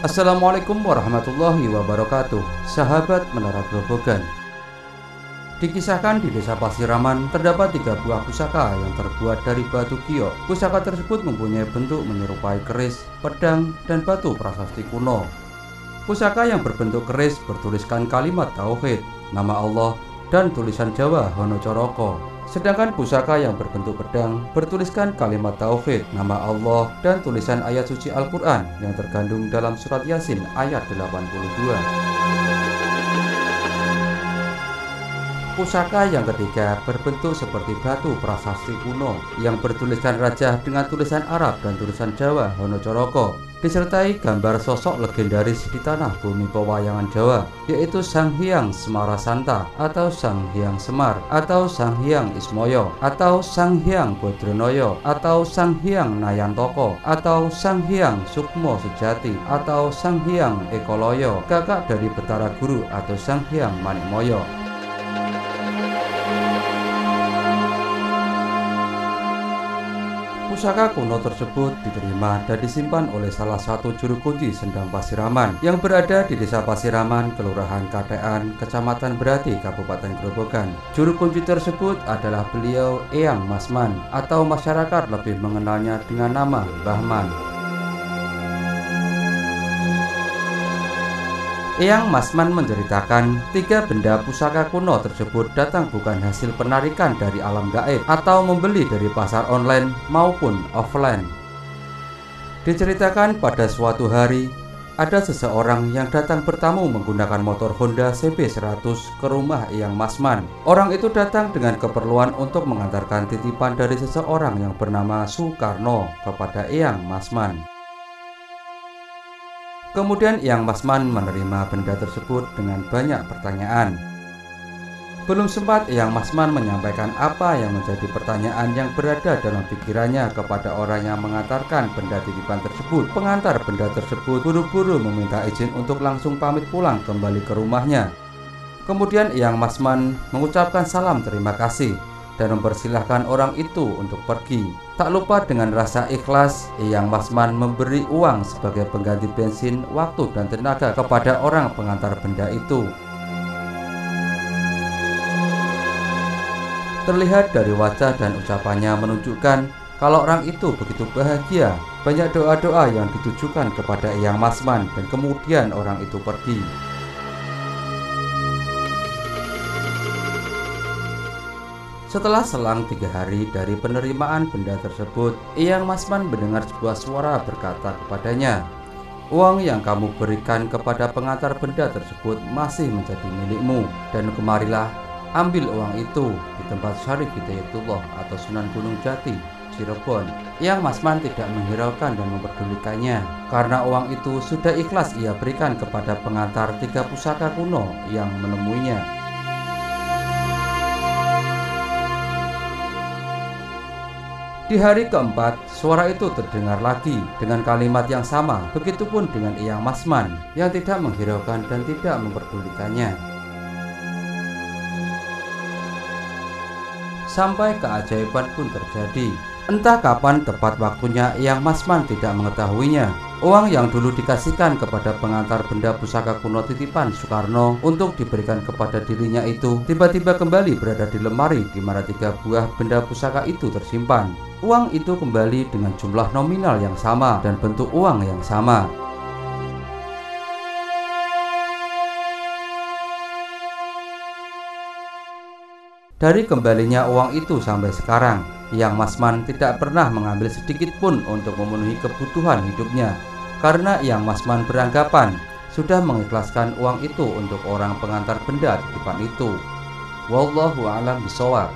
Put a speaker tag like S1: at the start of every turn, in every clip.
S1: Assalamualaikum warahmatullahi wabarakatuh. Sahabat Menara Grobogan. Dikisahkan di desa Pasiraman terdapat 3 buah pusaka yang terbuat dari batu giok. Pusaka tersebut mempunyai bentuk menyerupai keris, pedang, dan batu prasasti kuno. Pusaka yang berbentuk keris bertuliskan kalimat tauhid, nama Allah, dan tulisan Jawa Hono Coroko. Sedangkan pusaka yang berbentuk pedang bertuliskan kalimat tauhid, nama Allah, dan tulisan ayat suci Al-Quran yang terkandung dalam surat Yasin ayat 82. Pusaka yang ketiga berbentuk seperti batu prasasti kuno yang bertuliskan raja dengan tulisan Arab dan tulisan Jawa Hono Coroko, disertai gambar sosok legendaris di tanah bumi pewayangan Jawa, yaitu Sang Hyang Semarasanta atau Sang Hyang Semar atau Sang Hyang Ismoyo atau Sang Hyang Bodronoyo atau Sang Hyang Nayantoko atau Sang Hyang Sukmo Sejati atau Sang Hyang Ekoloyo, kakak dari Betara Guru atau Sang Hyang Manikmoyo. Pusaka kuno tersebut diterima dan disimpan oleh salah satu juru kunci Sendang Pasiraman yang berada di desa Pasiraman, Kelurahan Katean, Kecamatan Berati, Kabupaten Grobogan. Juru kunci tersebut adalah beliau Eyang Masman atau masyarakat lebih mengenalnya dengan nama Mbah Man. Eyang Masman menceritakan 3 benda pusaka kuno tersebut datang bukan hasil penarikan dari alam gaib atau membeli dari pasar online maupun offline. Diceritakan pada suatu hari ada seseorang yang datang bertamu menggunakan motor Honda CB100 ke rumah Eyang Masman. Orang itu datang dengan keperluan untuk mengantarkan titipan dari seseorang yang bernama Sukarno kepada Eyang Masman. Kemudian Eyang Masman menerima benda tersebut dengan banyak pertanyaan. Belum sempat Eyang Masman menyampaikan apa yang menjadi pertanyaan yang berada dalam pikirannya kepada orang yang mengantarkan benda titipan tersebut. Pengantar benda tersebut buru-buru meminta izin untuk langsung pamit pulang kembali ke rumahnya. Kemudian Eyang Masman mengucapkan salam terima kasih dan mempersilahkan orang itu untuk pergi. Tak lupa dengan rasa ikhlas, Eyang Masman memberi uang sebagai pengganti bensin, waktu, dan tenaga kepada orang pengantar benda itu. Terlihat dari wajah dan ucapannya menunjukkan kalau orang itu begitu bahagia. Banyak doa-doa yang ditujukan kepada Eyang Masman dan kemudian orang itu pergi. Setelah selang 3 hari dari penerimaan benda tersebut, Eyang Masman mendengar sebuah suara berkata kepadanya, "Uang yang kamu berikan kepada pengantar benda tersebut masih menjadi milikmu, dan kemarilah ambil uang itu di tempat Syarif Hidayatullah atau Sunan Gunung Jati, Cirebon." Eyang Masman tidak menghiraukan dan memperdulikannya, karena uang itu sudah ikhlas ia berikan kepada pengantar 3 pusaka kuno yang menemuinya. Di hari keempat, suara itu terdengar lagi dengan kalimat yang sama. Begitupun dengan Eyang Masman yang tidak menghiraukan dan tidak memperdulikannya. Sampai keajaiban pun terjadi. Entah kapan tepat waktunya, Eyang Masman tidak mengetahuinya. Uang yang dulu dikasihkan kepada pengantar benda pusaka kuno titipan Sukarno untuk diberikan kepada dirinya itu tiba-tiba kembali berada di lemari di mana 3 buah benda pusaka itu tersimpan. Uang itu kembali dengan jumlah nominal yang sama dan bentuk uang yang sama. Dari kembalinya uang itu sampai sekarang, Eyang Masman tidak pernah mengambil sedikit pun untuk memenuhi kebutuhan hidupnya, karena Eyang Masman beranggapan sudah mengikhlaskan uang itu untuk orang pengantar benda titipan itu. Wallahu a'lam bishawab.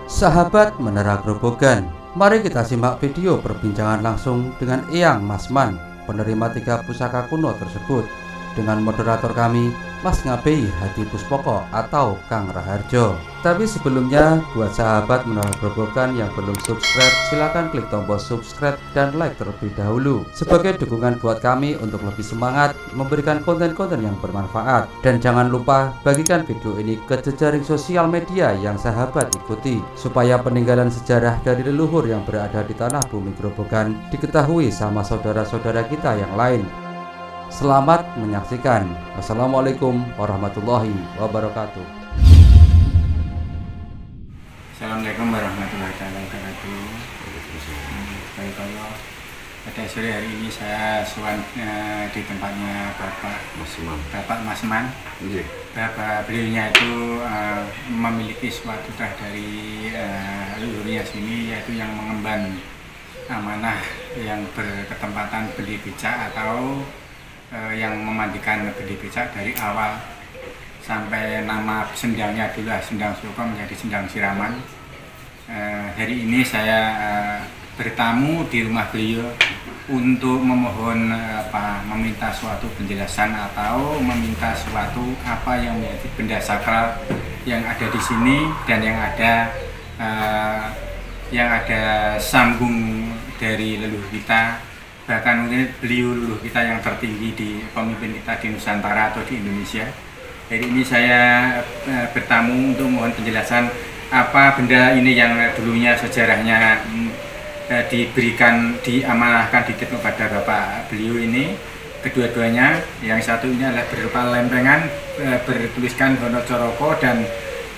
S1: Sahabat Menara Grobogan, mari kita simak video perbincangan langsung dengan Eyang Masman, penerima 3 pusaka kuno tersebut, dengan moderator kami, Mas Ngabei Hadi Puspoko atau Kang Raharjo. Tapi sebelumnya, buat sahabat Menara Grobogan yang belum subscribe, silahkan klik tombol subscribe dan like terlebih dahulu sebagai dukungan buat kami untuk lebih semangat memberikan konten-konten yang bermanfaat. Dan jangan lupa bagikan video ini ke jejaring sosial media yang sahabat ikuti supaya peninggalan sejarah dari leluhur yang berada di tanah bumi Grobogan diketahui sama saudara-saudara kita yang lain. Selamat menyaksikan. Wassalamualaikum warahmatullahi wabarakatuh.
S2: Assalamualaikum warahmatullahi wabarakatuh. Baik, pada sore hari ini saya suan di tempatnya Bapak Masman. Bapak beliaunya itu memiliki suatu tah dari leluhurnya sini, yaitu yang mengemban amanah yang berketempatan beli becak atau yang memandikan beli becak dari awal sampai nama sendangnya adalah Sendang Suko menjadi Sendang Siraman. Hari ini saya bertamu di rumah beliau untuk memohon meminta suatu penjelasan atau meminta suatu apa yang menjadi benda sakral yang ada di sini dan yang ada sambung dari leluhur kita. Bahkan mungkin beliau leluhur kita yang tertinggi di pemimpin kita di Nusantara atau di Indonesia. Jadi ini saya bertamu untuk mohon penjelasan apa benda ini yang dulunya sejarahnya diberikan, diamanahkan, dititipkan kepada Bapak beliau ini. Kedua-duanya, yang satu ini adalah berupa lempengan bertuliskan Hono Coroko dan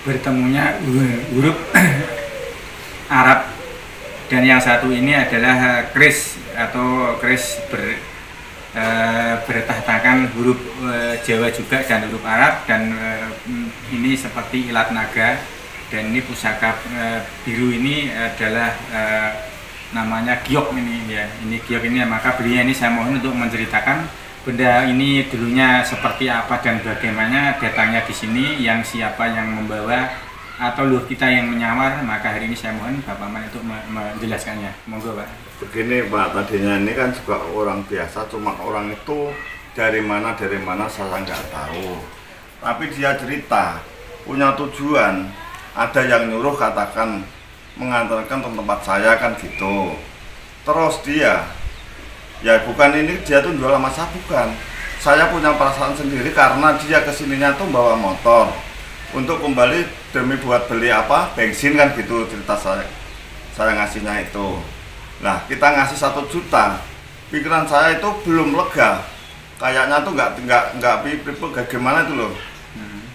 S2: bertemunya huruf Arab, dan yang satu ini adalah keris atau keris bertahtakan huruf Jawa juga dan huruf Arab, dan ini seperti ilat naga. Dan ini pusaka biru ini adalah namanya giok ini ya. Ini giok ini, maka beliau ini saya mohon untuk menceritakan benda ini dulunya seperti apa dan bagaimana datangnya di sini, yang siapa yang membawa atau leluhur kita yang menyamar. Maka hari ini saya mohon Bapak Man untuk menjelaskannya. Monggo Pak.
S3: Begini Pak, tadinya ini kan juga orang biasa, cuma orang itu dari mana saya nggak tahu. Tapi dia cerita punya tujuan, ada yang nyuruh katakan mengantarkan ke tempat saya kan gitu. Terus dia, ya bukan ini dia tuh jual sama saya, bukan. Saya punya perasaan sendiri karena dia kesininya tuh bawa motor untuk kembali demi buat beli bensin kan gitu cerita saya ngasihnya itu. Nah kita ngasih 1 juta, pikiran saya itu belum lega, kayaknya tuh nggak gimana itu loh,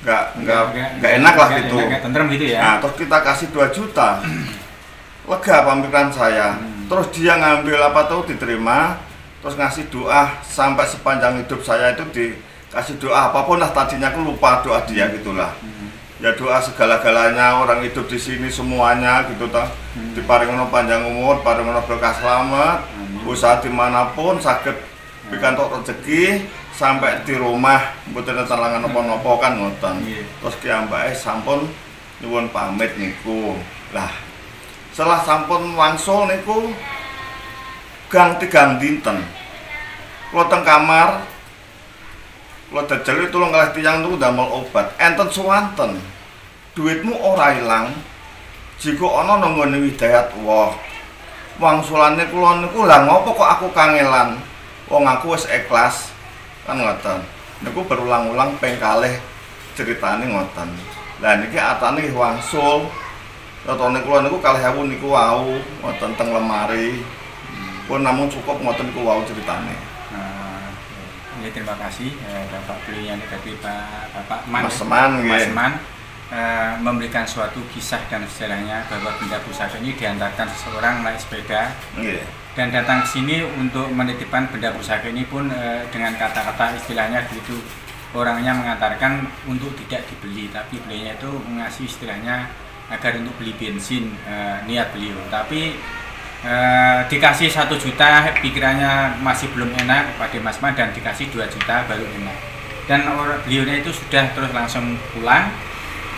S3: nggak enak lah gitu.
S2: Tentrem gitu ya.
S3: Nah terus kita kasih 2 juta, lega pemikiran saya. Terus dia ngambil diterima, terus ngasih doa sampai sepanjang hidup saya itu dikasih doa apapun lah, tadinya aku lupa doa dia gitulah. Ya doa segala-galanya, orang hidup di sini semuanya gitu toh, diparingono panjang umur, paringono berkah selamat, usaha dimanapun sakit pikantuk rezeki sampai di rumah mboten talangan napa-napa kan ngoten. Terus kiambake sampun nyuwun pamit niku. Lah setelah sampun wangsul niku gang 3 dinten kula teng kamar, kula dajel tulung kalih tiyang niku damel obat, enten suwanten duitmu ora ilang jika ana nang nggone Widayat Allah. Wangsulane kula niku lah ngopo kok aku kangelan, wong aku wis ikhlas kan ngoten. Niku berulang-ulang ping kalih ceritane ngoten. Lah niki atane wangsul rotone kula niku 4000 niku wau ngoten teng lemari. Pun namun cukup ngoten niku wau ceritane.
S2: Ya, terima kasih Bapak beliau yang tadi Bapak
S3: Masman
S2: memberikan suatu kisah dan sejarahnya bahwa benda pusaka ini diantarkan seseorang naik sepeda dan datang ke sini untuk menitipkan benda pusaka ini pun dengan kata-kata istilahnya gitu, orangnya mengantarkan untuk tidak dibeli, tapi beliaunya itu mengasih istilahnya agar untuk beli bensin, niat beliau. Tapi dikasih 1 juta pikirannya masih belum enak pada Mas Man, dan dikasih 2 juta baru enak. Dan beliaunya itu sudah terus langsung pulang,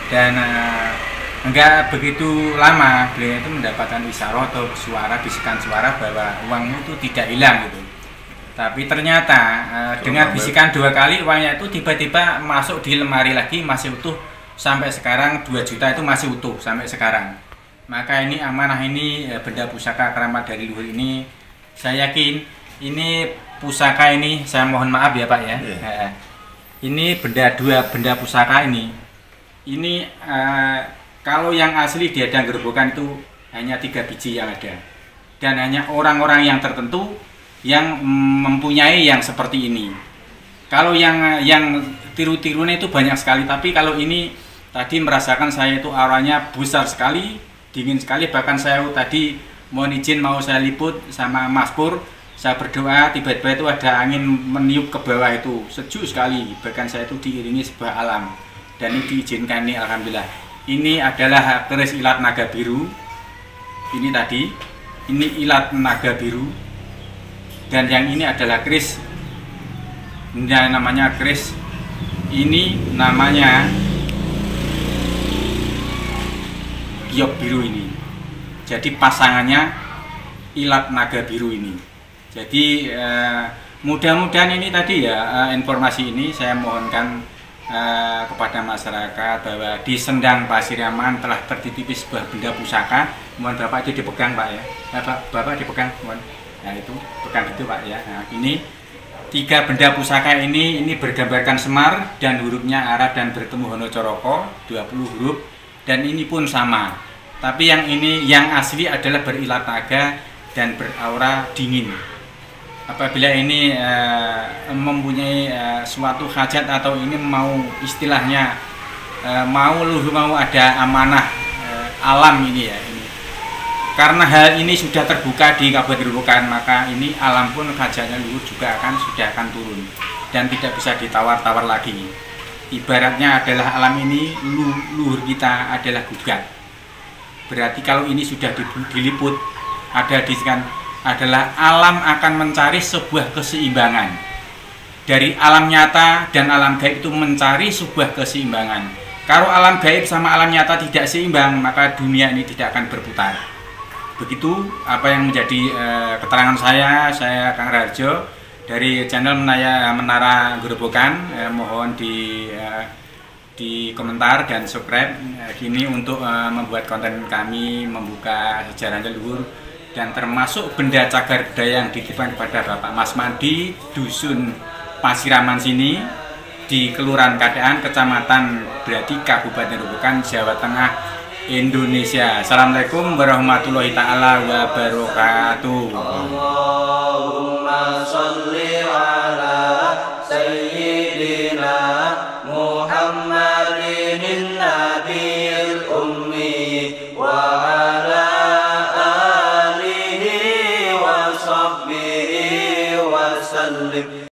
S2: dan enggak begitu lama beliau itu mendapatkan isyarat atau suara, bisikan suara bahwa uangmu itu tidak hilang gitu. Tapi ternyata dengan bisikan 2 kali uangnya itu tiba-tiba masuk di lemari lagi, masih utuh sampai sekarang. 2 juta itu masih utuh sampai sekarang. Maka ini amanah ini, benda pusaka keramat dari luhur ini, saya yakin ini pusaka ini, saya mohon maaf ya Pak ya. Ini benda pusaka ini kalau yang asli di Hadang Gerobokan itu hanya 3 biji yang ada, dan hanya orang-orang yang tertentu yang mempunyai yang seperti ini. Kalau yang tiru-tirunya itu banyak sekali, tapi kalau ini tadi merasakan saya itu auranya besar sekali, dingin sekali. Bahkan saya tadi mohon izin mau saya liput sama Mas Pur, saya berdoa, tiba-tiba itu ada angin meniup ke bawah itu, sejuk sekali. Bahkan saya itu diiringi sebuah alam, dan ini diizinkan nih, alhamdulillah. Ini adalah keris ilat naga biru. Ini tadi, ini ilat naga biru. Dan yang ini adalah keris, yang namanya keris, ini namanya giok biru ini. Jadi pasangannya ilat naga biru ini. Jadi mudah-mudahan ini tadi ya, informasi ini saya mohonkan kepada masyarakat bahwa di Sendang Pasiriaman telah tertitipi sebuah benda pusaka. Mohon Bapak itu dipegang Pak ya. Bapak dipegang, mohon. Nah itu pegang itu Pak ya. Nah, ini 3 benda pusaka ini bergambarkan Semar dan hurufnya Arab dan bertemu Hono Coroko 20 huruf, dan ini pun sama. Tapi yang ini yang asli adalah berilat naga dan beraura dingin. Apabila ini mempunyai suatu hajat atau ini mau istilahnya mau ada amanah alam ini ya. Karena hal ini sudah terbuka di Kabupaten Gerobokan, maka ini alam pun hajatnya luhur juga sudah akan turun dan tidak bisa ditawar-tawar lagi. Ibaratnya adalah alam ini, luhur kita adalah gugat. Berarti kalau ini sudah diliput, adalah alam akan mencari sebuah keseimbangan. Dari alam nyata dan alam gaib itu mencari sebuah keseimbangan. Kalau alam gaib sama alam nyata tidak seimbang, maka dunia ini tidak akan berputar. Begitu apa yang menjadi keterangan saya Kang Raharjo dari channel Menara Gerobokan. Mohon di komentar dan subscribe gini untuk membuat konten kami membuka sejarah leluhur dan termasuk benda cagar budaya yang dititipkan kepada Bapak Masman di Dusun Pasiraman sini di Kelurahan Kadean, Kecamatan Brati, Kabupaten Gerobokan, Jawa Tengah, Indonesia. Assalamualaikum warahmatullahi taala wabarakatuh. Allahumma sholli